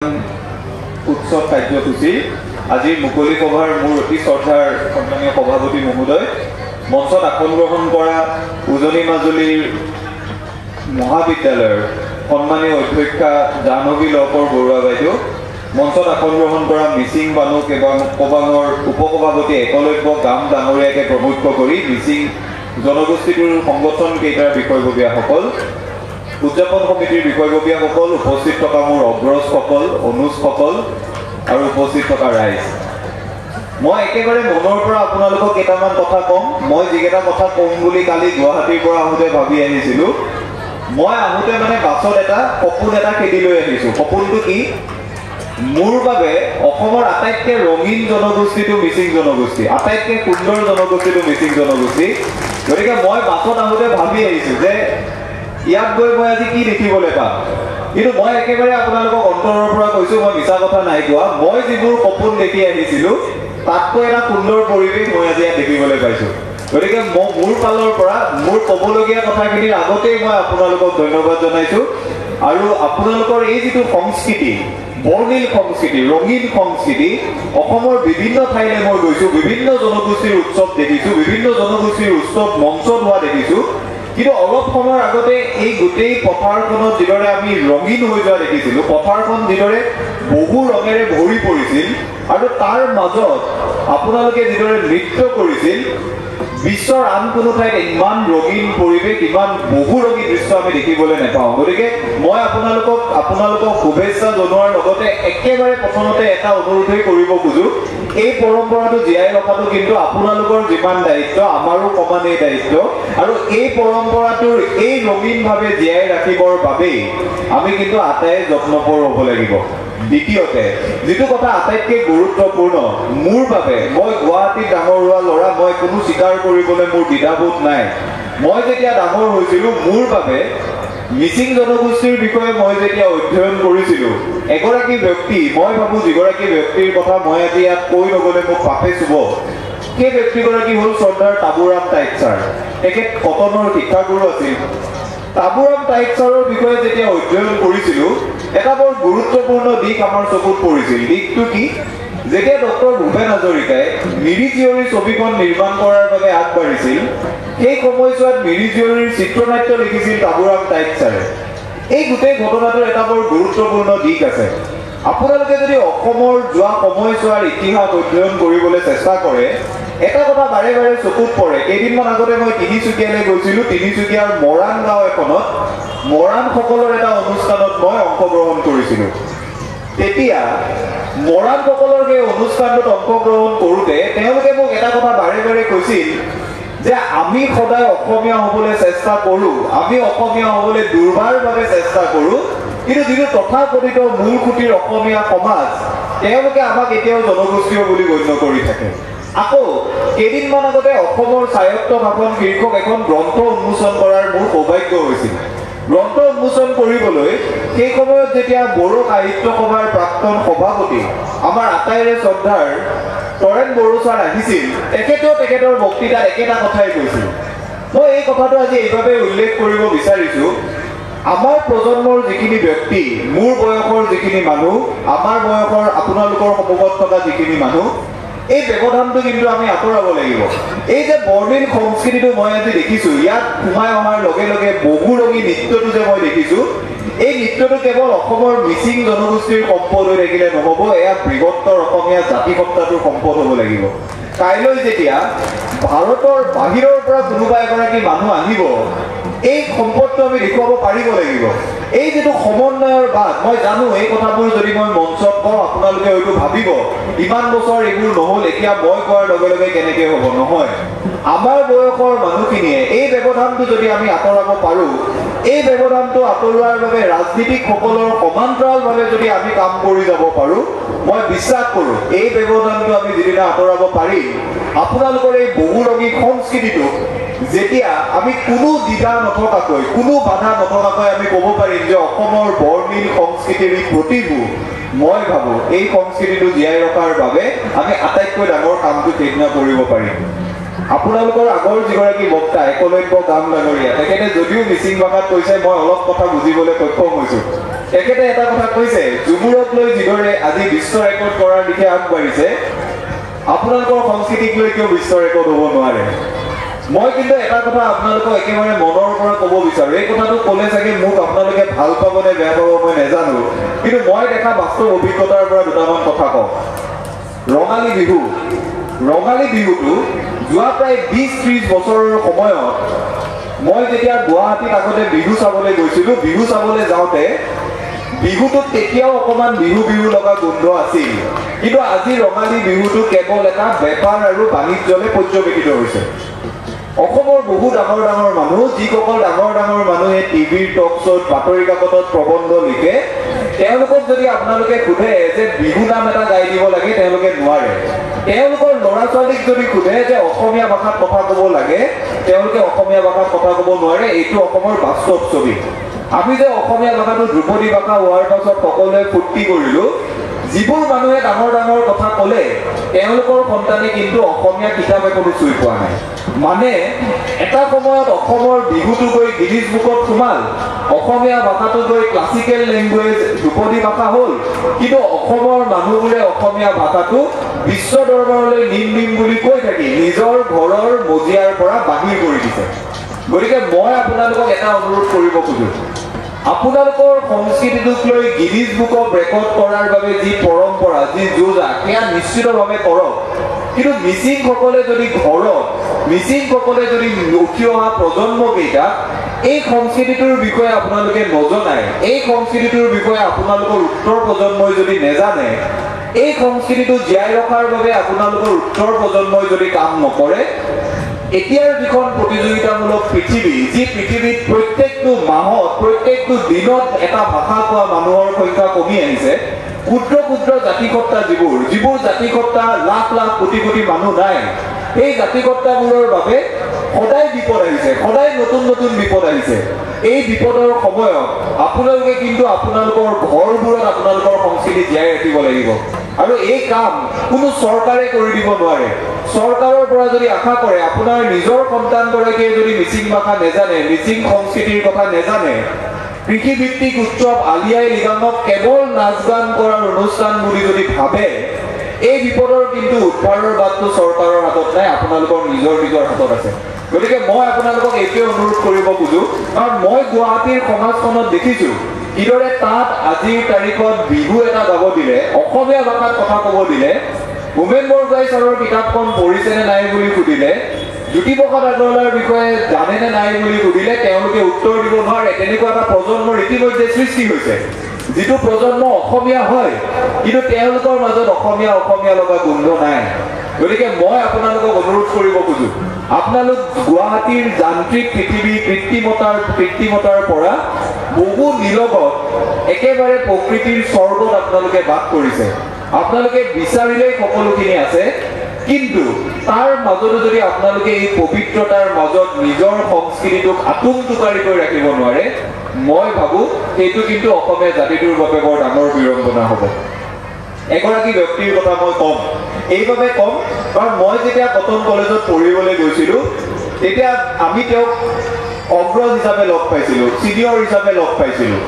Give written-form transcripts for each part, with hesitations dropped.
उत्सव कार्यसूची আজি मुकली सभार मूर अति श्रद्धार सम्मानीय सभापति महोदय मंचत आसन ग्रहण करा उजनी माजुलीर महाविद्यालयर सम्मानीय अध्यक्षा जानवी लकर बरुवा बाइदेउ मंचत आसन ग्रहण करा मिसिंग बानुक एवं कबांगर उपसभापति एकलव्य गाम डांगरियाके प्रमुख करी मिसिंग जनगोष्ठीर संगठन केइटार বিষয়ববীয়াসকল उद्यापन समितिर বিষয়ববীয়াসকল उपस्थित थका मोर अग्रजসকল अनुजসকল और उपस्थित थका राइज मैं एकेबारे मनर পৰা আপোনালোকক কেইটামান কথা কম মই যিকেইটা কথা কম বুলি কালি গুৱাহাটীৰ পৰা আহোতে ভাবি আহিছিলো মই আহোতে মানে বাছত এটা সপোন এটা খেদি লৈ আহিছো সপোনটো কি মোৰ বাবে অসমৰ আটাইতকৈ ৰঙীন জনগোষ্ঠীটো মিচিং জনগোষ্ঠী আটাইতকৈ সুন্দৰ জনগোষ্ঠীটো মিচিং জনগোষ্ঠী গতিকে মই বাছত আহোতে ভাবি আহিছো যে ইয়াত গৈ মই আজি কি দেখিবলৈ পাম কিন্তু মই একেবাৰে আপোনালোকক অন্তৰৰ পৰা কৈছো মই মিছা কথা নাই কোৱা মই যিবোৰ সপোন দেখি আহিছিলো তাতকৈ এটা সুন্দৰ পৰিৱেশ মই আজি দেখিবলৈ পাইছো গতিকে মোৰ ফালৰ পৰা মোৰ ক'বলগীয়া কথাখিনিৰ আগতেই মই আপোনালোকক ধন্যবাদ জনাইছো আৰু আপোনালোকৰ এই যিটো সংস্কৃতি বৰ্ণিল সংস্কৃতি ৰঙীন সংস্কৃতি অসমৰ বিভিন্ন ঠাইলৈ মই গৈছো বিভিন্ন জনগোষ্ঠীৰ উৎসৱ দেখিছো বিভিন্ন জনগোষ্ঠীৰ উৎসৱ মঞ্চত হোৱা দেখিছো কিন্তু অলপ সময়ৰ আগতে এই গোটেই পথাৰখনত যিদৰে আমি ৰঙীন হৈ যোৱা দেখিছিলো পথাৰখন যিদৰে বহু ৰঙেৰে ভৰি পৰিছিল আৰু তাৰ মাজত আপোনালোকে যিদৰে নৃত্য কৰিছিল বিশ্বৰ আন কোনো ঠাইত ইমান ৰঙীন পৰিৱেশ ইমান বহু ৰঙীন দৃশ্য আমি দেখিবলৈ নাপাওঁ গতিকে মই আপোনালোকক শুভেচ্ছা জনোৱাৰ লগতে একেবাৰে প্ৰথমতে এটা অনুৰোধই কৰিব খোজো এই পৰম্পৰাটো জীয়াই ৰখাটো কিন্তু আপোনালোকৰ যিমান দায়িত্ব আমাৰো সমানেই দায়িত্ব আৰু এই পৰম্পৰাটোৰ এই ৰঙীনভাৱে জীয়াই ৰাখিবৰ বাবে আমি কিন্তু আটাইয়ে যত্নপৰ হ'ব লাগিব দ্বিতীয়তে যেটো কথা আটাইতকৈ গুৰুত্বপূৰ্ণ মোৰ বাবে মই গুৱাহাটী ডাঙৰ হোৱা ল'ৰা মই কোনো স্বীকাৰ কৰিবলৈ মোৰ দ্বিধাবোধ নাই মই যেতিয়া ডাঙৰ হৈছিলোঁ মোৰ বাবে মিচিং জনগোষ্ঠীৰ বিষয়ে মই যেতিয়া অধ্যয়ন কৰিছিলোঁ এগৰাকী ব্যক্তি মই ভাবোঁ যিগৰাকী ব্যক্তিৰ কথা মই আজি ইয়াত কৈ নগ'লে মোক পাপে চুব সেই ব্যক্তিগৰাকী হ'ল চৰ্দাৰ তাবুৰাম টাইক ছাৰ তেখেত কটনৰ শিক্ষাগুৰু আছিল তাবুৰাম টাইক ছাৰৰ বিষয়ে যেতিয়া অধ্যয়ন কৰিছিলোঁ এটা বৰ গুৰুত্বপূৰ্ণ দিশ আমাৰ চকুত পৰিছিল দিশটো কি যেতিয়া ডক্টৰ ভূপেন হাজৰিকাই মিৰি জীয়ৰী ছবিখন নিৰ্মাণ কৰাৰ বাবে আগবাঢ়িছিল সেই সময়ছোৱাত মিৰি জীয়ৰীৰ চিত্ৰনাট্য লিখিছিল তাবুৰাম টাইক ছাৰে এই গোটেই ঘটনাটোৰ এটা বৰ গুৰুত্বপূৰ্ণ দিশ আছে আপোনালোকে যদি অসমৰ যোৱা সময়ছোৱাৰ ইতিহাস অধ্যয়ন কৰিবলৈ চেষ্টা কৰে এটা কথা বাৰে বাৰে চকুত পৰে কেইদিনমান আগতে মই তিনিচুকীয়ালৈ গৈছিলোঁ তিনিচুকীয়াৰ মৰাণ গাঁও এখনত মৰাণসকলৰ এটা অনুষ্ঠানত মই অংশগ্ৰহণ কৰিছিলোঁ তেতিয়া মৰাণসকলৰ সেই অনুষ্ঠানটোত অংশগ্ৰহণ কৰোঁতে তেওঁলোকে মোক এটা কথা বাৰে বাৰে কৈছিল যে আমি সদায় অসমীয়া হ'বলৈ চেষ্টা কৰোঁ আমি অসমীয়া হ'বলৈ দুৰ্বাৰভাৱে চেষ্টা কৰোঁ কিন্তু যিটো তথাকথিত মূল খুঁটিৰ অসমীয়া সমাজ তেওঁলোকে আমাক এতিয়াও জনগোষ্ঠীয় বুলি গণ্য কৰি থাকে আকৌ কেইদিনমান আগতে অসমৰ স্বায়ত্ত শাসন শীৰ্ষক এখন গ্ৰন্থ উন্মোচন কৰাৰ মোৰ সৌভাগ্য হৈছিল গ্ৰন্থ উন্মোচন কৰিবলৈ সেই সময়ত যেতিয়া বড়ো সাহিত্য সভাৰ প্ৰাক্তন সভাপতি আমাৰ আটাইৰে শ্ৰদ্ধাৰ তৰেণ বড়ো ছাৰ আহিছিল তেখেতৰ বক্তৃতাত একেটা কথাই কৈছিল মই এই কথাটো আজি এইভাৱে উল্লেখ কৰিব বিচাৰিছোঁ আমাৰ প্ৰজন্মৰ যিখিনি ব্যক্তি মোৰ বয়সৰ যিখিনি মানুহ আমাৰ বয়সৰ আপোনালোকৰ সন্মুখত থকা যিখিনি মানুহ এই ব্যৱধানটো কিন্তু আমি আঁতৰাব লাগিব এই যে বৰ্ণিল সংস্কৃতিটো মই আজি দেখিছোঁ ইয়াত সোমাই অহাৰ লগে লগে বহু ৰঙী নৃত্যটো যে মই দেখিছোঁ এই নৃত্যটো কেৱল অসমৰ মিচিং জনগোষ্ঠীৰ সম্পদ হৈ থাকিলে নহ'ব এয়া বৃহত্তৰ অসমীয়া জাতিসত্তাটোৰ সম্পদ হ'ব লাগিব কাইলৈ যেতিয়া ভাৰতৰ বাহিৰৰ পৰা কোনোবা এগৰাকী মানুহ আহিব এই সম্পদটো আমি দেখুৱাব পাৰিব লাগিব এই যিটো সমন্বয়ৰ বাদ মই জানো এই কথাবোৰ যদি মই মঞ্চত কওঁ আপোনালোকে হয়তো ভাবিব ইমান বছৰ এইবোৰ নহ'ল এতিয়া মই কোৱাৰ লগে লগে কেনেকৈ হ'ব নহয় আমাৰ বয়সৰ মানুহখিনিয়ে এই ব্যৱধানটো যদি আমি আঁতৰাব পাৰোঁ এই ব্যৱধানটো আঁতৰোৱাৰ বাবে ৰাজনীতিকসকলৰ সমান্তৰালভাৱে যদি আমি কাম কৰি যাব পাৰোঁ মই বিশ্বাস কৰোঁ এই ব্যৱধানটো আমি যিদিনা আঁতৰাব পাৰিম আপোনালোকৰ এই বহুৰঙী সংস্কৃতিটো যেতিয়া আমি কোনো দ্বিধা নথকাকৈ কোনো বাধা নথকাকৈ আমি ক'ব পাৰিম যে অসমৰ বৰ্ণিল সংস্কৃতিৰ প্ৰতিভূ মই ভাবোঁ এই সংস্কৃতিটো জীয়াই ৰখাৰ বাবে আমি আটাইতকৈ ডাঙৰ কামটো সেইদিনা কৰিব পাৰিম আপোনালোকৰ আগৰ যিগৰাকী বক্তা একলব্য গাম ডাঙৰীয়া তেখেতে যদিও মিচিং ভাষাত কৈছে মই অলপ কথা বুজিবলৈ সক্ষম হৈছোঁ। তেখেতে এটা কথা কৈছে, যুমুৰক লৈ যিদৰে আজি বিশ্ব ৰেকৰ্ড কৰাৰ দিশে আগবাঢ়িছে আপোনালোকৰ সংস্কৃতিক লৈ কিয় বিশ্ব ৰেকৰ্ড হ'ব নোৱাৰে। মই কিন্তু এটা কথা আপোনালোকক একেবাৰে মনৰ পৰা ক'ব বিচাৰোঁ, এই কথাটো ক'লে চাগে মোক আপোনালোকে ভাল পাব নে বেয়া পাব মই নাজানো, কিন্তু মই দেখা বাস্তৱ অভিজ্ঞতাৰ পৰা দুটামান কথা কওঁ। ৰঙালী বিহুটো যোৱা প্ৰায় 20-30 বছৰৰ সময়ত মই যেতিয়া গুৱাহাটীত আগতে বিহু চাবলৈ গৈছিলোঁ, বিহু চাবলৈ যাওঁতে বিহুটোত তেতিয়াও অকণমান বিহু লগা গোন্ধ আছিল, কিন্তু আজি ৰঙালী বিহুটো কেৱল এটা বেপাৰ আৰু বাণিজ্যলৈ পৰ্যবেক্ষিত হৈছে। অসমৰ বহু ডাঙৰ মানুহ, যিসকল ডাঙৰ মানুহে টিভিৰ টক শ্ব'ত বাতৰি কাকতত প্ৰবন্ধ লিখে, তেওঁলোকক যদি আপোনালোকে সোধে যে বিহু নাম এটা গাই দিব লাগে তেওঁলোকে নোৱাৰে। তেওঁলোকৰ ল'ৰা ছোৱালীক যদি সোধে যে অসমীয়া ভাষাত কথা ক'ব লাগে তেওঁলোকে অসমীয়া ভাষাত কথা ক'ব নোৱাৰে। এইটো অসমৰ বাস্তৱ ছবি। আমি যে অসমীয়া ভাষাটো ধ্ৰুপদী ভাষা হোৱাৰ পাছত সকলোৱে ফূৰ্তি কৰিলোঁ, যিবোৰ মানুহে ডাঙৰ কথা ক'লে তেওঁলোকৰ সন্তানে কিন্তু অসমীয়া কিতাপ এখনো চুই পোৱা নাই। মানে এটা সময়ত অসমৰ বিহুটো গৈ গিনিজ বুকত সোমাল, অসমীয়া ভাষাটো গৈ ক্লাছিকেল লেংগুৱেজ ধ্ৰুপদী ভাষা হ'ল, কিন্তু অসমৰ মানুহবোৰে অসমীয়া ভাষাটো বিশ্ব দৰবাৰলৈ নিম বুলি কৈ থাকি নিজৰ ঘৰৰ মজিয়াৰ পৰা বাহিৰ কৰি দিছে। গতিকে মই আপোনালোকক এটা অনুৰোধ কৰিব খোজোঁ, আপোনালোকৰ সংস্কৃতিটোক লৈ গিনিজ বুক অফ ৰেকৰ্ড কৰাৰ বাবে যি পৰম্পৰা, যি যোজা, সেয়া নিশ্চিতভাৱে কৰক। কিন্তু মিচিংসকলে যদি উঠি অহা প্ৰজন্মকেইটাক এই সংস্কৃতিটোৰ বিষয়ে আপোনালোকে নজনায়, এই সংস্কৃতিটোৰ বিষয়ে আপোনালোকৰ উত্তৰ প্ৰজন্মই যদি নেজানে, এই সংস্কৃতিটো জীয়াই ৰখাৰ বাবে আপোনালোকৰ উত্তৰ প্ৰজন্মই যদি কাম নকৰে, এতিয়াৰ যিখন প্ৰতিযোগিতামূলক পৃথিৱী, যি পৃথিৱীত প্ৰত্যেকটো মাহত প্ৰত্যেকটো দিনত এটা ভাষা কোৱা মানুহৰ সংখ্যা কমি আহিছে, ক্ষুদ্ৰ জাতিসত্তা যিবোৰ জাতিসত্তা লাখ কোটি মানুহ নাই, এই জাতিসত্তাবোৰৰ বাবে সদায় বিপদ আহিছে, সদায় নতুন বিপদ আহিছে। এই বিপদৰ সময়ত আপোনালোকে কিন্তু আপোনালোকৰ ঘৰবোৰত আপোনালোকৰ সংস্কৃতি জীয়াই ৰাখিব লাগিব। আৰু এই কাম কোনো চৰকাৰে কৰি দিব নোৱাৰে। চৰকাৰৰ পৰা যদি আশা কৰে আপোনাৰ নিজৰ সন্তানগৰাকীয়ে যদি মিচিং ভাষা নেজানে, মিচিং সংস্কৃতিৰ কথা নেজানে, কৃষিভিত্তিক উৎসৱ আলি আই লৃগাঙক কেৱল নাচ গান কৰাৰ অনুষ্ঠান বুলি যদি ভাবে, এই বিপদৰ কিন্তু উদ্ধাৰৰ বাটটো চৰকাৰৰ হাতত নাই, আপোনালোকৰ নিজৰ হাতত আছে। গতিকে মই আপোনালোকক এইটোৱে অনুৰোধ কৰিব খোজোঁ, কাৰণ মই গুৱাহাটীৰ সমাজখনত দেখিছোঁ কিদৰে তাত আজিৰ তাৰিখত বিহু এটা গাব দিলে, অসমীয়া ভাষাত কথা ক'ব দিলে, হোমেন বৰগোহাঁই ছাৰৰ কিতাপখন পঢ়িছেনে নাই বুলি সুধিলে, জ্যোতিপ্ৰসাদ আগৰৱালাৰ বিষয়ে জানেনে নাই বুলি সুধিলে তেওঁলোকে উত্তৰ দিব নোৱাৰে। তেনেকুৱা এটা প্ৰজন্মৰ ইতিমধ্যে সৃষ্টি হৈছে, যিটো প্ৰজন্ম অসমীয়া হয় কিন্তু তেওঁলোকৰ মাজত অসমীয়া লগা গোন্ধ নাই। গতিকে মই আপোনালোকক অনুৰোধ কৰিব খোজোঁ, আপোনালোক গুৱাহাটীৰ যান্ত্ৰিক পৃথিৱী কৃত্ৰিমতাৰ পৰা বহু নিলগত একেবাৰে প্ৰকৃতিৰ স্বৰ্গত আপোনালোকে বাস কৰিছে। আপোনালোকে বিচাৰিলেই সকলোখিনি আছে, কিন্তু তাৰ মাজতো যদি আপোনালোকে এই পবিত্ৰতাৰ মাজত নিজৰ সংস্কৃতিটোক আটোমটোকাৰিকৈ ৰাখিব নোৱাৰে, মই ভাবোঁ সেইটো কিন্তু অসমীয়া জাতিটোৰ বাবে বৰ ডাঙৰ বিড়ম্বনা হ'ব। এগৰাকী ব্যক্তিৰ কথা মই ক'ম, এইবাবে ক'ম কাৰণ মই যেতিয়া কটন কলেজত পঢ়িবলৈ গৈছিলোঁ তেতিয়া আমি তেওঁক অগ্ৰজ হিচাপে লগ পাইছিলোঁ, ছিনিয়ৰ হিচাপে লগ পাইছিলোঁ।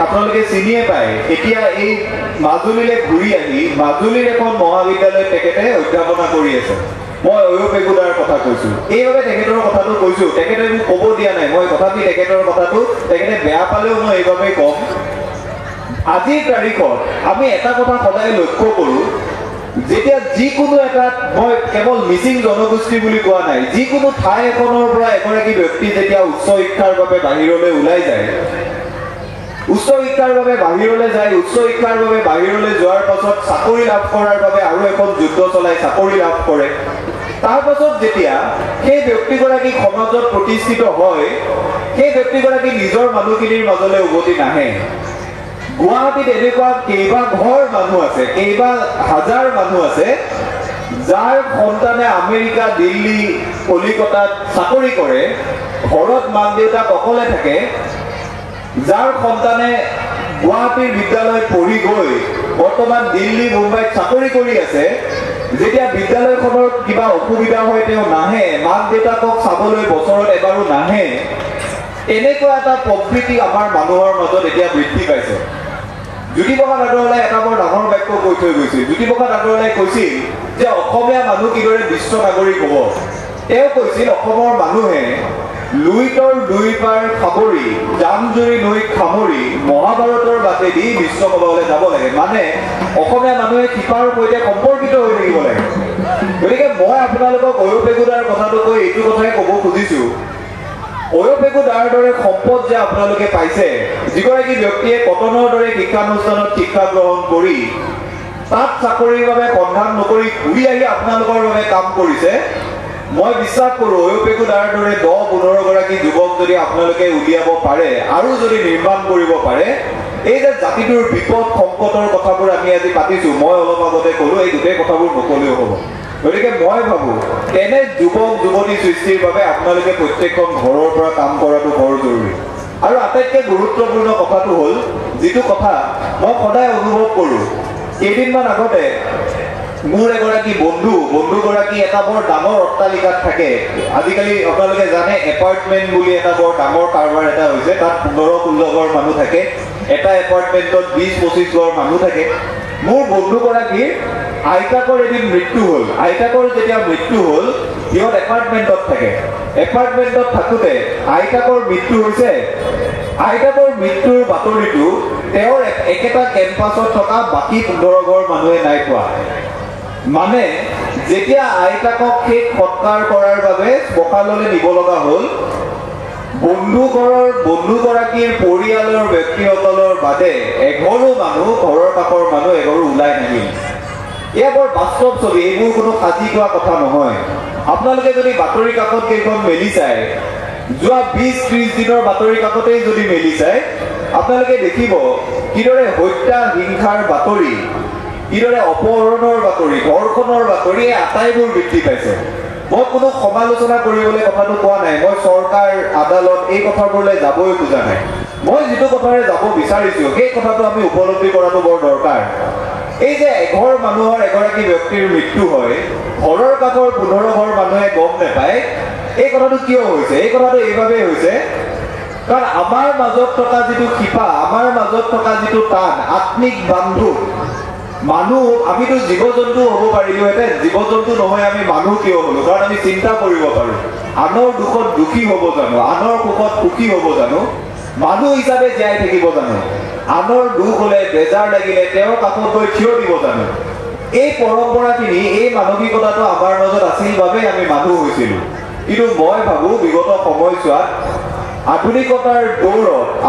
আপোনালোকে চিনিয়ে পায়। এতিয়া এই মাজুলীলৈ ঘূৰি আহি মাজুলীৰ এখন মহাবিদ্যালয়ত তেখেতে অধ্যাপনা কৰি আছে। মই অয়ুব এগুদাৰ কথা কৈছোঁ, এইবাবে তেখেতৰ কথাটো কৈছোঁ। তেখেতে মোক ক'ব দিয়া নাই, মই তথাপি তেখেতৰ কথাটো তেখেতে বেয়া পালেও মই এইবাবেই ক'ম, আজিৰ তাৰিখত আমি এটা কথা সদায় লক্ষ্য কৰোঁ, যেতিয়া যিকোনো এটাত, মই কেৱল মিচিং জনগোষ্ঠী বুলি কোৱা নাই, যিকোনো ঠাই এখনৰ পৰা এগৰাকী ব্যক্তি যেতিয়া উচ্চ শিক্ষাৰ বাবে বাহিৰলৈ ওলাই যায়, উচ্চ শিক্ষাৰ বাবে বাহিৰলৈ যোৱাৰ পাছত চাকৰি লাভ কৰাৰ বাবে আৰু এখন যুদ্ধ চলাই চাকৰি লাভ কৰে। তাৰ পাছত যেতিয়া সেই ব্যক্তিগৰাকী সমাজত প্ৰতিষ্ঠিত হয়, সেই ব্যক্তিগৰাকী নিজৰ মানুহখিনিৰ মাজলৈ উভতি নাহে। গুৱাহাটীত এনেকুৱা কেইবা ঘৰ মানুহ আছে, কেইবা হাজাৰ মানুহ আছে যাৰ সন্তানে আমেৰিকা, দিল্লী, কলিকতাত চাকৰি কৰে, ঘৰত মাক দেউতাক অকলে থাকে, যাৰ সন্তানে গুৱাহাটীৰ বিদ্যালয়ত পঢ়ি গৈ বৰ্তমান দিল্লী, মুম্বাইত চাকৰি কৰি আছে, যেতিয়া বিদ্যালয়খনৰ কিবা অসুবিধা হয় তেওঁ নাহে, মাক দেউতাকক চাবলৈ বছৰত এবাৰো নাহে, এনেকুৱা এটা প্ৰবৃত্তি আমাৰ মানুহৰ মাজত এতিয়া বৃদ্ধি পাইছে। জ্যোতিপ্ৰসাদ আগৰৱালাই এটা বৰ ডাঙৰ বাক্য কৈ থৈ গৈছিল। জ্যোতিপ্ৰসাদ আগৰৱালাই কৈছিল যে অসমীয়া মানুহ কিদৰে বিশ্ব নাগৰিক হ'ব। তেওঁ কৈছিল অসমৰ মানুহে লুইতৰ দুই পাৰ সাবৰি জামজুৰি নৈক সামৰি মহাভাৰতৰ বাটেদি বিশ্বসভালৈ যাব লাগে। মানে অসমীয়া মানুহে শিপাৰ সৈতে সম্পৰ্কিত হৈ থাকিব লাগে। গতিকে মই আপোনালোকক অয়পেগুদাৰ কথাটো কৈ এইটো কথাই ক'ব খুজিছোঁ, অয়পেগুদাৰ দৰে সম্পদ যে আপোনালোকে পাইছে, যিগৰাকী ব্যক্তিয়ে কটনৰ দৰে শিক্ষানুষ্ঠানত শিক্ষা গ্ৰহণ কৰি তাত চাকৰিৰ বাবে সন্ধান নকৰি ঘূৰি আহি আপোনালোকৰ বাবে কাম কৰিছে, মই বিশ্বাস কৰোঁ অয়পেগুদাৰ দৰে 10-15 গৰাকী যুৱক যদি আপোনালোকে উলিয়াব পাৰে আৰু যদি নিৰ্মাণ কৰিব পাৰে, এই যে জাতিটোৰ বিপদ সংকটৰ কথাবোৰ আমি আজি পাতিছোঁ, মই অলপ আগতে ক'লোঁ, এই গোটেই কথাবোৰ নক'লেও হ'ব। গতিকে মই ভাবোঁ তেনে যুৱক যুৱতী সৃষ্টিৰ বাবে আপোনালোকে প্ৰত্যেকখন ঘৰৰ পৰা কাম কৰাটো বৰ জৰুৰী। আৰু আটাইতকৈ গুৰুত্বপূৰ্ণ কথাটো হ'ল, যিটো কথা মই সদায় অনুভৱ কৰোঁ, কেইদিনমান আগতে মোৰ এগৰাকী বন্ধুগৰাকী এটা বৰ ডাঙৰ অট্টালিকাত থাকে। আজিকালি আপোনালোকে জানে এপাৰ্টমেণ্ট বুলি এটা বৰ ডাঙৰ কাৰবাৰ এটা হৈছে। তাত 15-16 ঘৰ মানুহ থাকে। এটা এপাৰ্টমেণ্টত 20-25 ঘৰ মানুহ থাকে। মোৰ বন্ধুগৰাকীৰ আইতাকৰ এদিন মৃত্যু হ'ল। আইতাকৰ যেতিয়া মৃত্যু হ'ল, সিহঁত এপাৰ্টমেণ্টত থাকে। এপাৰ্টমেণ্টত থাকোঁতে আইতাকৰ মৃত্যু হৈছে। আইতাকৰ মৃত্যুৰ বাতৰিটো তেওঁৰ একেটা কেম্পাছত থকা বাকী 15 ঘৰ মানুহে নাই পোৱা। মানে যেতিয়া আইতাকক শেষ সৎকাৰ কৰাৰ বাবে শ্মশানলৈ নিব লগা হ'ল, বন্ধুগৰাকীৰ পৰিয়ালৰ ব্যক্তিসকলৰ বাদে এঘৰো মানুহ, ঘৰৰ কাষৰ মানুহ এঘৰো ওলাই নাহিল। এয়া বৰ বাস্তৱ ছবি, এইবোৰ কোনো সাজি কোৱা কথা নহয়। আপোনালোকে যদি বাতৰি কাকত কেইখন মেলি চায়, যোৱা 20-30 দিনৰ বাতৰি কাকতেই যদি মেলি চায়, আপোনালোকে দেখিব কিদৰে হত্যা হিংসাৰ বাতৰি, কিদৰে অপহৰণৰ বাতৰি, ধৰ্ষণৰ বাতৰি, এই আটাইবোৰ বৃদ্ধি পাইছে। মই কোনো সমালোচনা কৰিবলৈ কথাটো কোৱা নাই। মই চৰকাৰ, আদালত এই কথাবোৰলৈ যাবই খোজা নাই। মই যিটো কথাৰে যাব বিচাৰিছোঁ সেই কথাটো আমি উপলব্ধি কৰাটো বৰ দৰকাৰ। এই যে এঘৰ মানুহৰ এগৰাকী ব্যক্তিৰ মৃত্যু হয়, ঘৰৰ কাষৰ 15 ঘৰ মানুহে গম নাপায়, এই কথাটো কিয় হৈছে? এই কথাটো এইবাবেই হৈছে কাৰণ আমাৰ মাজত থকা যিটো শিপা, আমাৰ মাজত থকা যিটো টান, আত্মিক বান্ধোন, মানুহ, আমিতো জীৱ জন্তু হ'ব পাৰিলোহেঁতেন, জীৱ জন্তু নহয় আমি মানুহ কিয় হ'লো? কাৰণ আমি চিন্তা কৰিব পাৰোঁ। আনৰ দুখত দুখী হ'ব জানো? আনৰ সুখত সুখী হ'ব জানো? মানুহ হিচাপে জীয়াই থাকিব জানো? আনৰ দুখ হ'লে, বেজাৰ লাগিলে তেওঁৰ কাষত গৈ থিয় দিব জানো? এই পৰম্পৰাখিনি, এই মানসিকতাটো আমাৰ মাজত আছিল বাবে আমি মানুহ হৈছিলোঁ। কিন্তু মই ভাবোঁ বিগত সময়ছোৱাত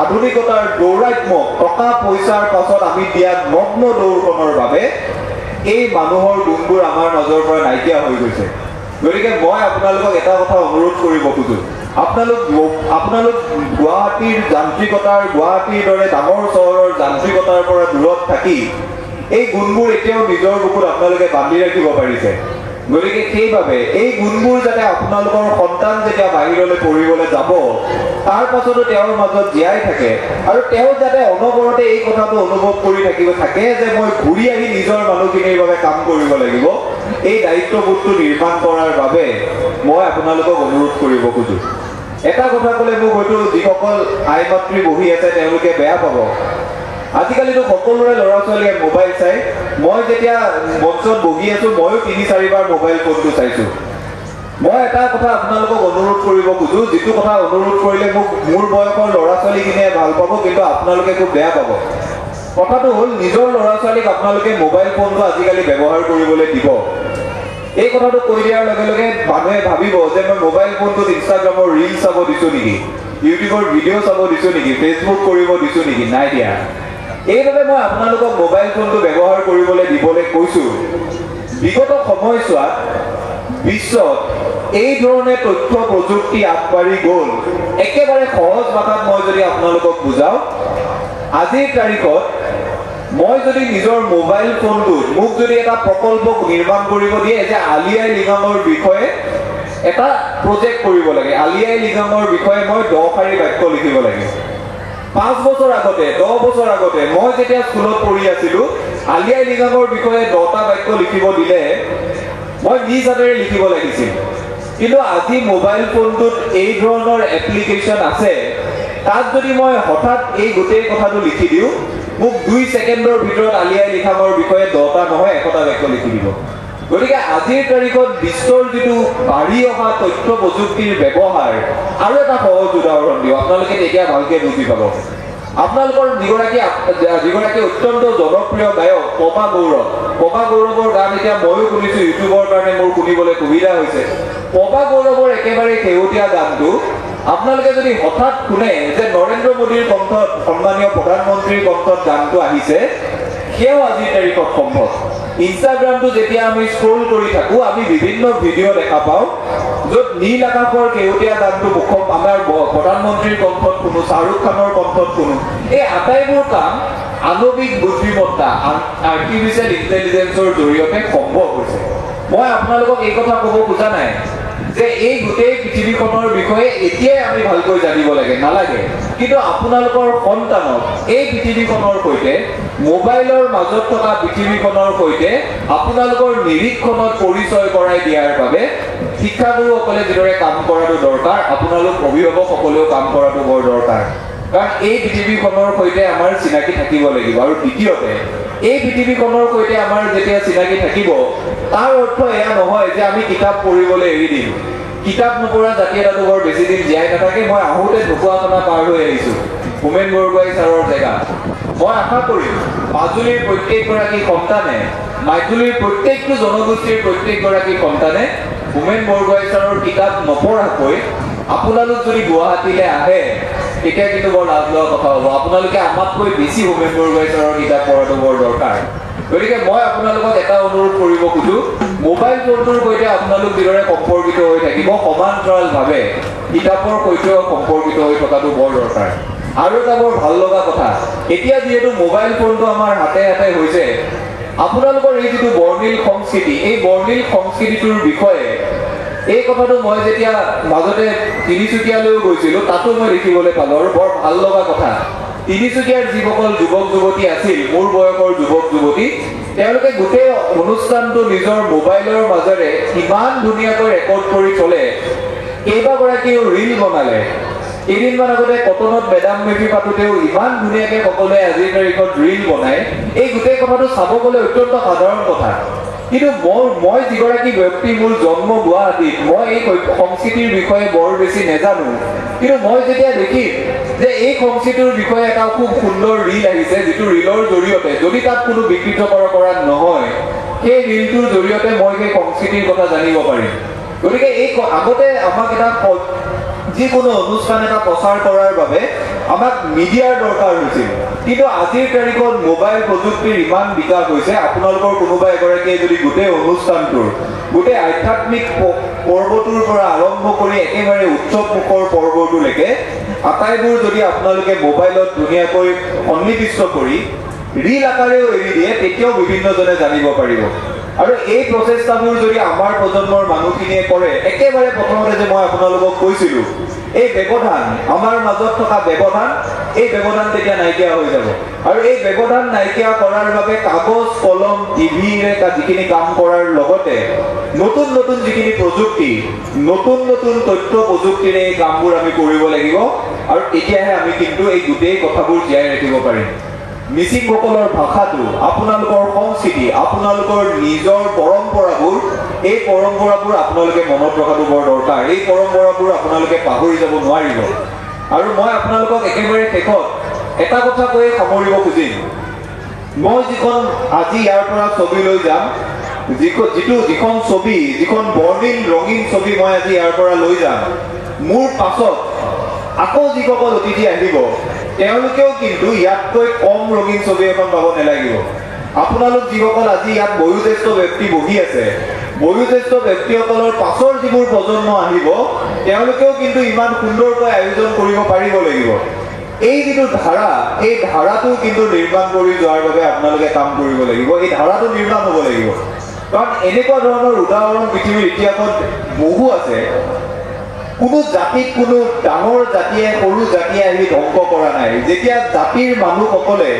আধুনিকতাৰ দৌৰাত্মক টকা পইচাৰ পাছত আমি দিয়া নগ্ন দৌৰখনৰ বাবে এই মানুহৰ গুণবোৰ আমাৰ মাজৰ পৰা নাইকিয়া হৈ গৈছে। গতিকে মই আপোনালোকক এটা কথা অনুৰোধ কৰিব খোজোঁ, আপোনালোক গুৱাহাটীৰ যান্ত্ৰিকতাৰ, গুৱাহাটীৰ দৰে ডাঙৰ চহৰৰ যান্ত্ৰিকতাৰ পৰা দূৰত থাকি এই গুণবোৰ এতিয়াও নিজৰ বুকুত আপোনালোকে বান্ধি ৰাখিব পাৰিছে। গতিকে সেইবাবে এই গুণবোৰ যাতে আপোনালোকৰ সন্তান যেতিয়া বাহিৰলৈ পঢ়িবলৈ যাব, তাৰ পাছতো তেওঁৰ মাজত জীয়াই থাকে আৰু তেওঁ যাতে অনবৰতে এই কথাটো অনুভৱ কৰি থাকে যে মই ঘূৰি আহি নিজৰ মানুহখিনিৰ বাবে কাম কৰিব লাগিব, এই দায়িত্ববোধটো নিৰ্মাণ কৰাৰ বাবে মই আপোনালোকক অনুৰোধ কৰিব খোজোঁ। এটা কথা ক'লে মোক হয়তো যিসকল আই মাতৃ বহি আছে তেওঁলোকে বেয়া পাব। আজিকালিতো সকলোৰে ল'ৰা ছোৱালীয়ে মোবাইল চাই। মই যেতিয়া মঞ্চত বহি আছোঁ, ময়ো 3-4 বাৰ মোবাইল ফোনটো চাইছোঁ। মই এটা কথা আপোনালোকক অনুৰোধ কৰিব খোজোঁ, যিটো কথা অনুৰোধ কৰিলে মোৰ বয়সৰ ল'ৰা ছোৱালীখিনিয়ে ভাল পাব, কিন্তু আপোনালোকে খুব বেয়া পাব। কথাটো হ'ল, নিজৰ ল'ৰা ছোৱালীক আপোনালোকে মোবাইল ফোনটো আজিকালি ব্যৱহাৰ কৰিবলৈ দিব। এই কথাটো কৈ দিয়াৰ লগে লগে মানুহে ভাবিব যে মই মোবাইল ফোনটোত ইনষ্টাগ্ৰামৰ ৰিল চাব দিছোঁ নেকি, ইউটিউবৰ ভিডিঅ' চাব দিছোঁ নেকি, ফেচবুক কৰিব দিছোঁ নেকি? নাই দিয়া। এইবাবে মই আপোনালোকক মোবাইল ফোনটো ব্যৱহাৰ দিবলৈ কৈছোঁ। বিগত সময়ছোৱাত বিশ্বত এই ধৰণে তথ্য প্ৰযুক্তি আগবাঢ়ি গ'ল। একেবাৰে সহজ ভাষাত মই যদি আপোনালোকক বুজাওঁ, আজিৰ তাৰিখত মই যদি নিজৰ মোবাইল ফোনটোত মোক যদি এটা প্ৰকল্প নিৰ্মাণ কৰিব দিয়ে যে আলি আই লিগাঙৰ বিষয়ে এটা প্ৰজেক্ট কৰিব লাগে, আলি আই লিগাঙৰ বিষয়ে মই 10 শাৰী বাক্য লিখিব লাগে। 5 বছৰ আগতে, 10 বছৰ আগতে মই যেতিয়া স্কুলত পঢ়ি আছিলোঁ, আলি আই লিগাঙৰ বিষয়ে 10টা বাক্য লিখিব দিলে মই নিজ হাতেৰে লিখিব লাগিছিল কিন্তু আজি মোবাইল ফোনটোত এই ধৰণৰ এপ্লিকেশ্যন আছে তাত যদি মই হঠাৎ এই গোটেই কথাটো লিখি দিওঁ মোক 2 ছেকেণ্ডৰ ভিতৰত আলি আই লিখামৰ বিষয়ে 10টা নহয় 100টা বাক্য লিখি দিব গতিকে আজিৰ তাৰিখত বিশ্বৰ যিটো বাঢ়ি অহা তথ্য প্ৰযুক্তিৰ ব্যৱহাৰ আৰু এটা সহজ উদাহৰণ দিওঁ আপোনালোকে তেতিয়া ভালকৈ বুজি পাব আপোনালোকৰ যিগৰাকী অত্যন্ত জনপ্ৰিয় গায়ক পপা গৌৰৱৰ গান এতিয়া ময়ো শুনিছো ইউটিউবৰ কাৰণে মোৰ শুনিবলৈ সুবিধা হৈছে পপা গৌৰৱৰ একেবাৰে শেহতীয়া গানটো আপোনালোকে যদি হঠাৎ শুনে যে নৰেন্দ্ৰ মোদীৰ কণ্ঠত সন্মানীয় প্ৰধানমন্ত্ৰীৰ কণ্ঠত গানটো আহিছে সেয়াও আজিৰ তাৰিখত সম্ভৱ ইনষ্টাগ্ৰামটো যেতিয়া আমি স্ক্ৰল কৰি থাকোঁ আমি বিভিন্ন ভিডিঅ' দেখা পাওঁ য'ত নীল আকাশৰ শেহতীয়া গানটো আমাৰ প্ৰধানমন্ত্ৰীৰ কণ্ঠত শুনো শ্বাহৰুখ খানৰ কণ্ঠত শুনো এই আটাইবোৰ কাম আণৱিক বুদ্ধিমত্তা আৰ্টিফিচিয়েল ইণ্টেলিজেন্সৰ জৰিয়তে সম্ভৱ হৈছে মই আপোনালোকক এই কথা ক'ব খোজা নাই যে এই গোটেই পৃথিৱীখনৰ বিষয়ে এতিয়াই আমি ভালকৈ জানিব নালাগে কিন্তু আপোনালোকৰ সন্তানক এই পৃথিৱীখনৰ সৈতে মোবাইলৰ মাজত থকা পৃথিৱীখনৰ সৈতে আপোনালোকৰ নিৰীক্ষণত পৰিচয় কৰাই দিয়াৰ বাবে শিক্ষাগুৰুসকলে যিদৰে কাম কৰাটো দৰকাৰ আপোনালোক অভিভাৱকসকলেও কাম কৰাটো বৰ দৰকাৰ কাৰণ এই পৃথিৱীখনৰ সৈতে আমাৰ চিনাকি থাকিব লাগিব আৰু দ্বিতীয়তে এই পৃথিৱীখনৰ সৈতে আমাৰ যেতিয়া চিনাকি থাকিব তাৰ অৰ্থ এয়া নহয় যে আমি কিতাপ পঢ়িবলৈ এৰি দিম কিতাপ নপঢ়া জাতি এটাতো বৰ বেছি দিন জীয়াই নাথাকে মই আহোঁতে ঢকুৱাখানা পাৰ হৈ আহিছোঁ হোমেন বৰগোহাঁই ছাৰৰ জেগা মই আশা কৰিম মাজুলীৰ প্ৰত্যেকগৰাকী সন্তানে মাজুলীৰ প্ৰত্যেকটো জনগোষ্ঠীৰ প্ৰত্যেকগৰাকী সন্তানে হোমেন বৰগোহাঁই ছাৰৰ কিতাপ নপঢ়াকৈ আপোনালোক যদি গুৱাহাটীলৈ আহে তেতিয়া কিন্তু বৰ লাজ লোৱা কথা হ'ব আপোনালোকে আমাতকৈ বেছি হোমেন বৰগোহাঁই ছাৰৰ কিতাপ পঢ়াটো বৰ দৰকাৰ গতিকে মই আপোনালোকক এটা অনুৰোধ কৰিব খোজো মোবাইল ফোনটোৰ সৈতে আপোনালোক যিদৰে সম্পৰ্কিত হৈ থাকিব সমান্তৰালভাৱে কিতাপৰ সৈতেও সম্পৰ্কিত হৈ থকাটো বৰ দৰকাৰ আৰু এটা বৰ ভাল লগা কথা এতিয়া যিহেতু মোবাইল ফোনটো আমাৰ হাতে হাতে হৈছে আপোনালোকৰ এই যিটো বৰ্ণিল সংস্কৃতি এই বৰ্ণিল সংস্কৃতিটোৰ বিষয়ে এই কথাটো মই যেতিয়া মাজতে তিনিচুকীয়ালৈও গৈছিলোঁ তাতো মই দেখিবলৈ পালোঁ আৰু বৰ ভাল লগা কথা তিনিচুকীয়াৰ যিসকল যুৱক যুৱতী আছিল মোৰ বয়সৰ যুৱক যুৱতী তেওঁলোকে গোটেই অনুষ্ঠানটো নিজৰ মোবাইলৰ মাজেৰে ইমান ধুনীয়াকৈ ৰেকৰ্ড কৰি চলে কেইবাগৰাকীও ৰীল বনালে কেইদিনমান আগতে কটনত মেডাম মেফি পাতোঁতেও ইমান ধুনীয়াকৈ সকলোৱে আজিৰ তাৰিখত ৰীল বনায় এই গোটেই কথাটো চাব গ'লে অত্যন্ত সাধাৰণ কথা কিন্তু মই যিগৰাকী ব্যক্তি মোৰ জন্ম গুৱাহাটীত মই এই সংস্কৃতিৰ বিষয়ে বৰ বেছি নাজানো কিন্তু মই যেতিয়া দেখিম যে এই সংস্কৃতিৰ বিষয়ে এটা খুব সুন্দৰ ৰীল আহিছে যিটো ৰীলৰ জৰিয়তে যদি তাত কোনো বিকৃতকৰ কৰা নহয় সেই ৰীলটোৰ জৰিয়তে মই সেই সংস্কৃতিৰ কথা জানিব পাৰিম গতিকে এই আগতে আমাক এটা যিকোনো অনুষ্ঠান এটা প্ৰচাৰ কৰাৰ বাবে আমাক মিডিয়াৰ দৰকাৰ হৈছিল কিন্তু আজিৰ তাৰিখত মোবাইল প্ৰযুক্তিৰ ইমান বিকাশ হৈছে আপোনালোকৰ কোনোবা এগৰাকীয়ে যদি গোটেই অনুষ্ঠানটোৰ গোটেই আধ্যাত্মিক পৰ্বটোৰ পৰা আৰম্ভ কৰি একেবাৰে উৎসৱমুখৰ পৰ্বটোলৈকে আটাইবোৰ যদি আপোনালোকে মোবাইলত ধুনীয়াকৈ সন্নিৱিষ্ট কৰি ৰীল আকাৰেও এৰি দিয়ে তেতিয়াও বিভিন্নজনে জানিব পাৰিব আৰু এই প্ৰচেষ্টাবোৰ যদি আমাৰ প্ৰজন্মৰ মানুহখিনিয়ে কৰে একেবাৰে প্ৰথমতে যে মই আপোনালোকক কৈছিলোঁ এই ব্যৱধান আমাৰ মাজত থকা ব্যৱধান এই ব্যৱধান তেতিয়া নাইকিয়া হৈ যাব আৰু এই ব্যৱধান নাইকিয়া কৰাৰ বাবে কাগজ কলম টিভিৰে যিখিনি কাম কৰাৰ লগতে নতুন নতুন যিখিনি প্ৰযুক্তি নতুন নতুন তথ্য প্ৰযুক্তিৰে এই কামবোৰ আমি কৰিব লাগিব আৰু তেতিয়াহে আমি কিন্তু এই গোটেই কথাবোৰ জীয়াই ৰাখিব পাৰিম মিচিংসকলৰ ভাষাটো আপোনালোকৰ সংস্কৃতি আপোনালোকৰ নিজৰ পৰম্পৰাবোৰ এই পৰম্পৰাবোৰ আপোনালোকে মনত ৰখাটো বৰ দৰকাৰ এই পৰম্পৰাবোৰ আপোনালোকে পাহৰি যাব নোৱাৰিব আৰু মই আপোনালোকক একেবাৰে শেষত এটা কথা কৈয়ে সামৰিব খুজিম মই যিখন আজি ইয়াৰ পৰা ছবি লৈ যাম যিখন ছবি যিখন বৰ্ণিল ৰঙীন ছবি মই আজি ইয়াৰ পৰা লৈ যাম মোৰ পাছত আকৌ যিসকল অতিথি আহিব তেওঁলোকেও কিন্তু ইয়াতকৈ কম ৰঙীন ছবি এখন পাব নালাগিব আপোনালোক যিসকল আজি ইয়াত বয়োজ্যেষ্ঠ ব্যক্তি বহি আছে বয়োজ্যেষ্ঠ ব্যক্তিসকলৰ পাছৰ যিবোৰ প্ৰজন্ম আহিব তেওঁলোকেও কিন্তু ইমান সুন্দৰকৈ আয়োজন কৰিব পাৰিব লাগিব এই যিটো ধাৰা এই ধাৰাটো কিন্তু নিৰ্মাণ কৰি যোৱাৰ বাবে আপোনালোকে কাম কৰিব লাগিব এই ধাৰাটো নিৰ্মাণ হ'ব লাগিব কাৰণ এনেকুৱা ধৰণৰ উদাহৰণ পৃথিৱীৰ ইতিহাসত বহু আছে কোনো জাতিক কোনো ডাঙৰ জাতিয়ে সৰু জাতিয়ে আহি ধ্বংস কৰা নাই যেতিয়া জাতিৰ মানুহসকলে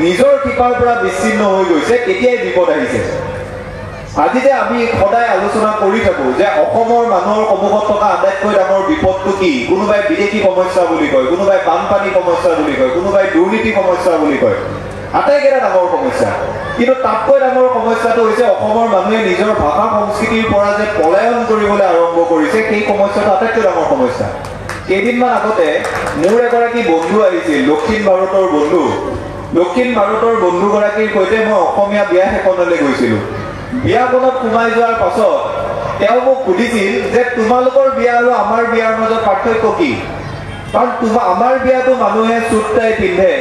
নিজৰ শিপাৰ পৰা বিচ্ছিন্ন হৈ গৈছে তেতিয়াই বিপদ আহিছে আজি যে আমি সদায় আলোচনা কৰি থাকো যে অসমৰ মানুহৰ সন্মুখত থকা আটাইতকৈ ডাঙৰ বিপদটো কি, কোনোবাই বিদেশী সমস্যা বুলি কয়, কোনোবাই বানপানী সমস্যা বুলি কয়, কোনোবাই দুৰ্নীতি সমস্যা বুলি কয়, আটাইকেইটা ডাঙৰ সমস্যা। কিন্তু তাতকৈ ডাঙৰ সমস্যাটো হৈছে অসমৰ মানুহে নিজৰ ভাষা সংস্কৃতিৰ পৰা যে পলায়ন কৰিবলৈ আৰম্ভ কৰিছে, সেই সমস্যাটো আটাইতকৈ ডাঙৰ সমস্যা। কেইদিনমান আগতে মোৰ এগৰাকী বন্ধু আহিছিল, দক্ষিণ ভাৰতৰ বন্ধু। দক্ষিণ ভাৰতৰ বন্ধুগৰাকীৰ সৈতে মই অসমীয়া বিয়া এখনলৈ গৈছিলোঁ। বিয়াখনত সোমাই যোৱাৰ পাছত তেওঁ মোক সুধিছিল যে তোমালোকৰ বিয়া আৰু আমাৰ বিয়াৰ মাজত পাৰ্থক্য কি? কাৰণ আমাৰ বিয়াতো মানুহে চুট টাই পিন্ধে,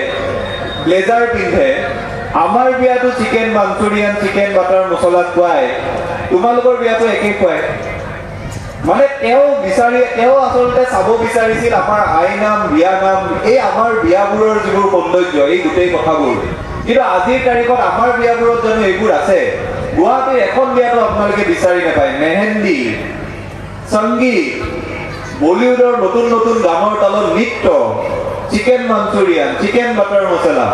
ব্লেজাৰ পিন্ধে, আমাৰ বিয়াতো চিকেন মাঞ্চুৰিয়ান, চিকেন বাটাৰ মছলা খুৱায়, তোমালোকৰ বিয়াতো একে খুৱায়। মানে তেওঁ আচলতে চাব বিচাৰিছিল আমাৰ আইনাম, বিয়ানাম, এই আমাৰ বিয়াবোৰৰ যিবোৰ সৌন্দৰ্য, এই গোটেই কথাবোৰ। কিন্তু আজিৰ তাৰিখত আমাৰ বিয়াবোৰত জানো এইবোৰ আছে? গুৱাহাটীৰ এখন বিয়াতো আপোনালোকে বিচাৰি নাপায়। মেহেন্দি, সংগীত, বলিউডৰ নতুন নতুন গানৰ তালত নৃত্য, চিকেন মাঞ্চুৰিয়ান, চিকেন বাটাৰ মছলা,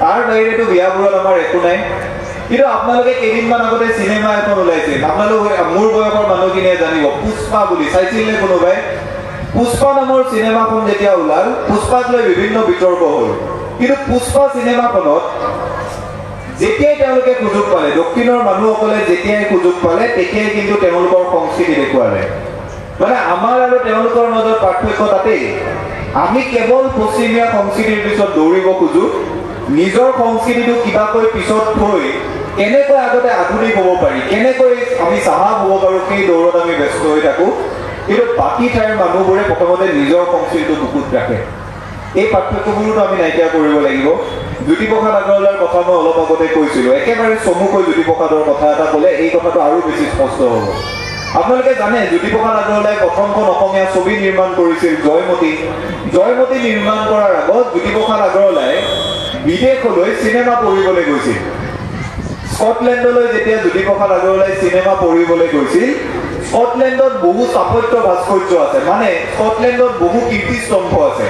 তাৰ বাহিৰেতো বিয়াবোৰত আমাৰ একো নাই। কিন্তু আপোনালোকে কেইদিনমান আগতে চিনেমা এখন ওলাইছিল, আপোনালোকে মোৰ বয়সৰ মানুহখিনিয়ে জানিব, পুষ্পা বুলি। চাইছিল নে কোনোবাই? পুষ্পা নামৰ চিনেমাখন যেতিয়া ওলাল, পুষ্পাক লৈ বিভিন্ন বিতৰ্ক হ'ল। কিন্তু পুষ্পা চিনেমাখনত যেতিয়াই তেওঁলোকে সুযোগ পালে, দক্ষিণৰ মানুহসকলে যেতিয়াই সুযোগ পালে, তেতিয়াই কিন্তু তেওঁলোকৰ সংস্কৃতি দেখুৱালে। মানে আমাৰ আৰু তেওঁলোকৰ মাজত পাৰ্থক্য তাতেই, আমি কেৱল পশ্চিমীয়া সংস্কৃতিৰ পিছত দৌৰিব খোজো, নিজৰ সংস্কৃতিটো কিবাকৈ পিছত থৈ কেনেকৈ আগতে আধুনিক হ'ব পাৰি, কেনেকৈ আমি চাহাব হ'ব পাৰোঁ, সেই দৌৰত আমি ব্যস্ত হৈ থাকোঁ। কিন্তু বাকী ঠাইৰ মানুহবোৰে প্ৰথমতে নিজৰ সংস্কৃতিটো বুকুত ৰাখে। এই পাৰ্থক্যবোৰতো আমি নাইকিয়া কৰিব লাগিব। জ্যোতিপ্ৰসাদ আগৰৱালাৰ কথা মই অলপ আগতে কৈছিলোঁ, একেবাৰে চমুকৈ জ্যোতিপ্ৰসাদৰ কথা এটা ক'লে এই কথাটো আৰু বেছি স্পষ্ট হ'ব। আপোনালোকে জানে জ্যোতিপ্ৰসাদ আগৰৱালাই প্ৰথমখন অসমীয়া ছবি নিৰ্মাণ কৰিছিল জয়মতী। জয়মতী নিৰ্মাণ কৰাৰ আগত জ্যোতিপ্ৰসাদ আগৰৱালাই বিদেশলৈ চিনেমা পঢ়িবলৈ গৈছিল। স্কটলেণ্ডলৈ যেতিয়া জ্যোতিপ্ৰসাদ আগৰৱালাই চিনেমা পঢ়িবলৈ গৈছিল, স্কটলেণ্ডত বহু স্থাপত্য ভাস্কৰ্য আছে, মানে স্কটলেণ্ডত বহু কীৰ্তিস্তম্ভ আছে।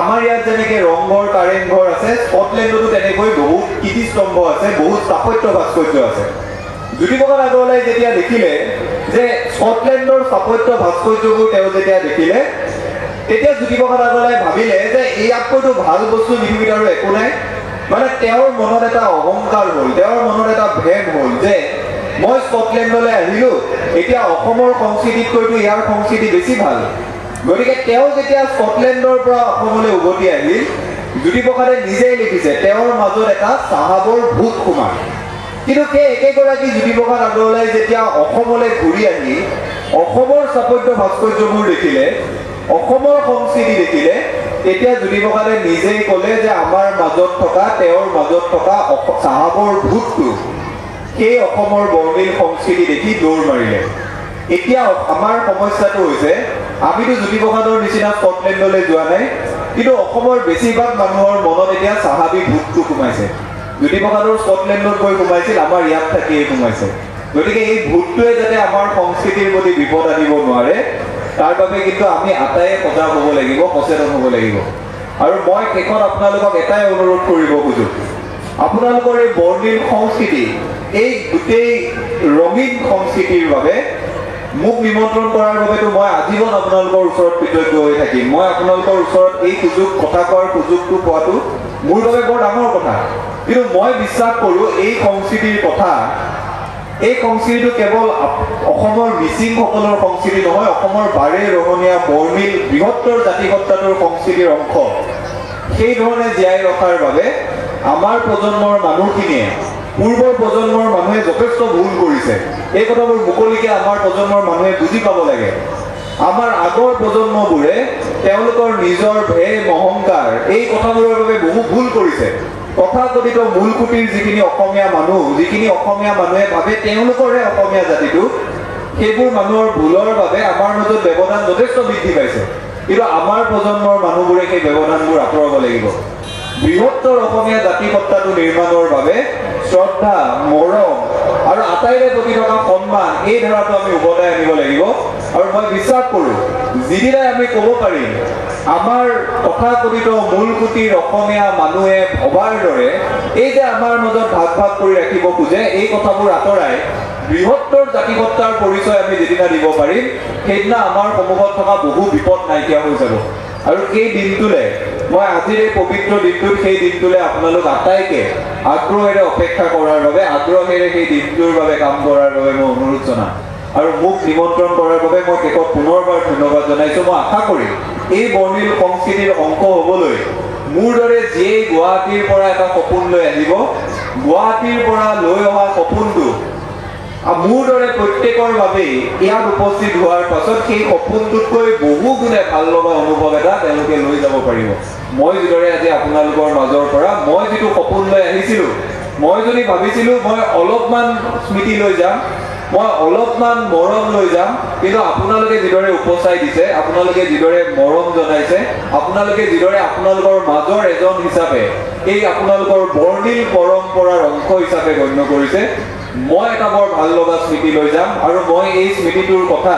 আমাৰ ইয়াত যেনেকে ৰংঘৰ, কাৰেংঘৰ আছে, স্কটলেণ্ডতো তেনেকৈ বহুত কীৰ্তিস্তম্ভ আছে, বহুত স্থাপত্য ভাস্কৰ্য আছে। জ্যোতিপ্ৰসাদ আগৰৱালাই যেতিয়া দেখিলে যে স্কটলেণ্ডৰ স্থাপত্য ভাস্কৰ্যবোৰ তেওঁ যেতিয়া দেখিলে, তেতিয়া জ্যোতিপ্ৰসাদ আগৰৱালাই ভাবিলে যে ইয়াতকৈতো ভাল বস্তু পৃথিৱীত আৰু একো নাই। মানে তেওঁৰ মনত এটা অহংকাৰ হ'ল, তেওঁৰ মনত এটা ভেম হ'ল যে মই স্কটলেণ্ডলৈ আহিলোঁ, এতিয়া অসমৰ সংস্কৃতিতকৈতো ইয়াৰ সংস্কৃতি বেছি ভাল। গতিকে তেওঁ যেতিয়া স্কটলেণ্ডৰ পৰা অসমলৈ উভতি আহিল, জ্যোতিপ্ৰসাদে নিজেই লিখিছে তেওঁৰ মাজত এটা চাহাবৰ ভূত সোমাল। কিন্তু সেই একেগৰাকী জ্যোতিপ্ৰসাদ আগৰৱালাই যেতিয়া অসমলৈ ঘূৰি আহি অসমৰ স্থাপত্য ভাস্কৰ্যবোৰ দেখিলে, অসমৰ সংস্কৃতি দেখিলে, তেতিয়া জ্যোতিপ্ৰসাদে নিজেই ক'লে যে আমাৰ মাজত থকা, তেওঁৰ মাজত থকা চাহাবৰ ভূতটো সেই অসমৰ বৰ্ণিল সংস্কৃতি দেখি দৌৰ মাৰিলে। এতিয়া আমাৰ সমস্যাটো হৈছে আমিতো জ্যোতিপ্ৰসাদৰ নিচিনা স্কটলেণ্ডলৈ যোৱা নাই, কিন্তু অসমৰ বেছিভাগ মানুহৰ মনত এতিয়া চাহাবী ভূতটো সোমাইছে। জ্যোতিপ্ৰসাদৰ স্কটলেণ্ডত গৈ সোমাইছিল, আমাৰ ইয়াত থাকিয়েই সোমাইছে। গতিকে এই ভূতটোৱে যাতে আমাৰ সংস্কৃতিৰ প্ৰতি বিপদ আনিব নোৱাৰে, তাৰ বাবে কিন্তু আমি আটাইয়ে সজাগ হ'ব লাগিব, সচেতন হ'ব লাগিব। আৰু মই শেষত আপোনালোকক এটাই অনুৰোধ কৰিব খোজোঁ, আপোনালোকৰ এই বৰ্ণিল সংস্কৃতি, এই গোটেই ৰঙীন সংস্কৃতিৰ বাবে মোক নিমন্ত্ৰণ কৰাৰ বাবেতো মই আজীৱন আপোনালোকৰ ওচৰত কৃতজ্ঞ হৈ থাকিম। মই আপোনালোকৰ ওচৰত এই সুযোগ, কথা কোৱাৰ সুযোগটো পোৱাটো মোৰ বাবে বৰ ডাঙৰ কথা। কিন্তু মই বিশ্বাস কৰোঁ এই সংস্কৃতিৰ কথা, এই সংস্কৃতিটো কেৱল অসমৰ মিচিংসকলৰ সংস্কৃতি নহয়, অসমৰ বাৰে ৰহণীয়া বৰ্ণিল বৃহত্তৰ জাতিসত্তাটোৰ সংস্কৃতিৰ অংশ। সেই ধৰণে জীয়াই ৰখাৰ বাবে আমাৰ প্ৰজন্মৰ মানুহখিনিয়ে, পূৰ্বৰ প্ৰজন্মৰ মানুহে যথেষ্ট ভুল কৰিছে। এই কথাবোৰ মুকলিকে আমাৰ প্ৰজন্মৰ মানুহে বুজি পাব লাগে। আমাৰ আগৰ প্ৰজন্মবোৰে তেওঁলোকৰ নিজৰ ভেম, অহংকাৰ, এই কথাবোৰৰ বাবে বহু ভুল কৰিছে। তথাকথিত মূলকুটিৰ যিখিনি অসমীয়া মানুহ, যিখিনি অসমীয়া মানুহে ভাবে তেওঁলোকৰহে অসমীয়া জাতিটো, সেইবোৰ মানুহৰ ভুলৰ বাবে আমাৰ মাজত ব্যৱধান যথেষ্ট বৃদ্ধি পাইছে। কিন্তু আমাৰ প্ৰজন্মৰ মানুহবোৰে সেই ব্যৱধানবোৰ আঁতৰাব লাগিব। বৃহত্তৰ অসমীয়া জাতিসত্তাটো নিৰ্মাণৰ বাবে শ্ৰদ্ধা, মৰম আৰু আটাইৰে প্ৰতি থকা সন্মান, এই ধাৰাটো আমি উভতাই আনিব লাগিব। আৰু মই বিশ্বাস কৰোঁ যিদিনাই আমি ক'ব পাৰিম আমাৰ তথাকথিত মূলকুটিৰ অসমীয়া মানুহে ভবাৰ দৰে এই যে আমাৰ মাজত ভাগ ভাগ কৰি ৰাখিব খোজে, এই কথাবোৰ আঁতৰাই বৃহত্তৰ জাতিসত্তাৰ পৰিচয় আমি যেদিনা দিব পাৰিম সেইদিনা আমাৰ সন্মুখত থকা বহু বিপদ নাইকিয়া হৈ যাব আৰু এই দিনটোলে মই আজিৰ এই পবিত্ৰ দিনটোত সেই দিনটোলে আপোনালোক আটাইকে আগ্ৰহেৰে অপেক্ষা কৰাৰ বাবে আগ্ৰহেৰে সেই দিনটোৰ বাবে কাম কৰাৰ বাবে মই অনুৰোধ জনাম আৰু মোক নিমন্ত্ৰণ কৰাৰ বাবে মই কেৱল পুনৰবাৰ ধন্যবাদ জনাইছোঁ মই আশা কৰিম এই বৰ্ণিল সংস্কৃতিৰ অংশ হ'বলৈ মোৰ দৰে যিয়েই গুৱাহাটীৰ পৰা এটা সপোন লৈ আহিব গুৱাহাটীৰ পৰা লৈ অহা সপোনটো মোৰ দৰে প্ৰত্যেকৰ বাবেই ইয়াত উপস্থিত হোৱাৰ পাছত সেই সপোনটোতকৈ বহু গুণে ভাল লগা অনুভৱ এটা তেওঁলোকে লৈ যাব পাৰিব মই যিদৰে আজি আপোনালোকৰ মাজৰ পৰা মই যিটো সপোন লৈ আহিছিলোঁ মই যদি ভাবিছিলোঁ মই অলপমান স্মৃতি লৈ যাম মই অলপমান মৰম লৈ যাম কিন্তু আপোনালোকে যিদৰে উপচাই দিছে আপোনালোকে যিদৰে মৰম জনাইছে আপোনালোকে যিদৰে আপোনালোকৰ মাজৰ এজন হিচাপে এই আপোনালোকৰ বৰ্ণিল পৰম্পৰাৰ অংশ হিচাপে গণ্য কৰিছে মই এটা বৰ ভাল লগা স্মৃতি লৈ যাম আৰু মই এই স্মৃতিটোৰ কথা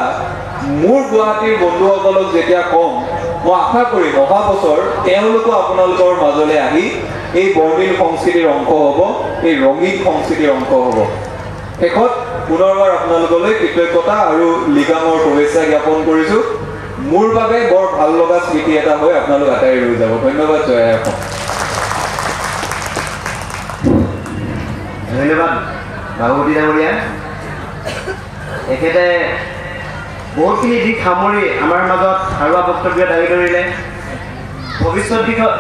মোৰ গুৱাহাটীৰ বন্ধুসকলক যেতিয়া কম মই আশা কৰিম অহা বছৰ তেওঁলোকো আপোনালোকৰ মাজলৈ আহি এই বৰ্ণিল সংস্কৃতিৰ অংশ হ'ব এই ৰঙীন সংস্কৃতিৰ অংশ হ'ব শেষত পুনৰবাৰ আপোনালোকলৈ কৃতজ্ঞতা আৰু লিগামৰ শুভেচ্ছা জ্ঞাপন কৰিছোঁ মোৰ বাবে বৰ ভাল লগা স্মৃতি এটা হৈ আপোনালোক আটাই ৰৈ যাব ধন্যবাদ জয় আই অসম ধন্যবাদ ভাগৱতী ডাঙৰীয়া তেখেতে বহুতখিনি দিশ সামৰি আমাৰ মাজত সাৰুৱা বক্তব্য দাঙি ধৰিলে ভৱিষ্যত দিনত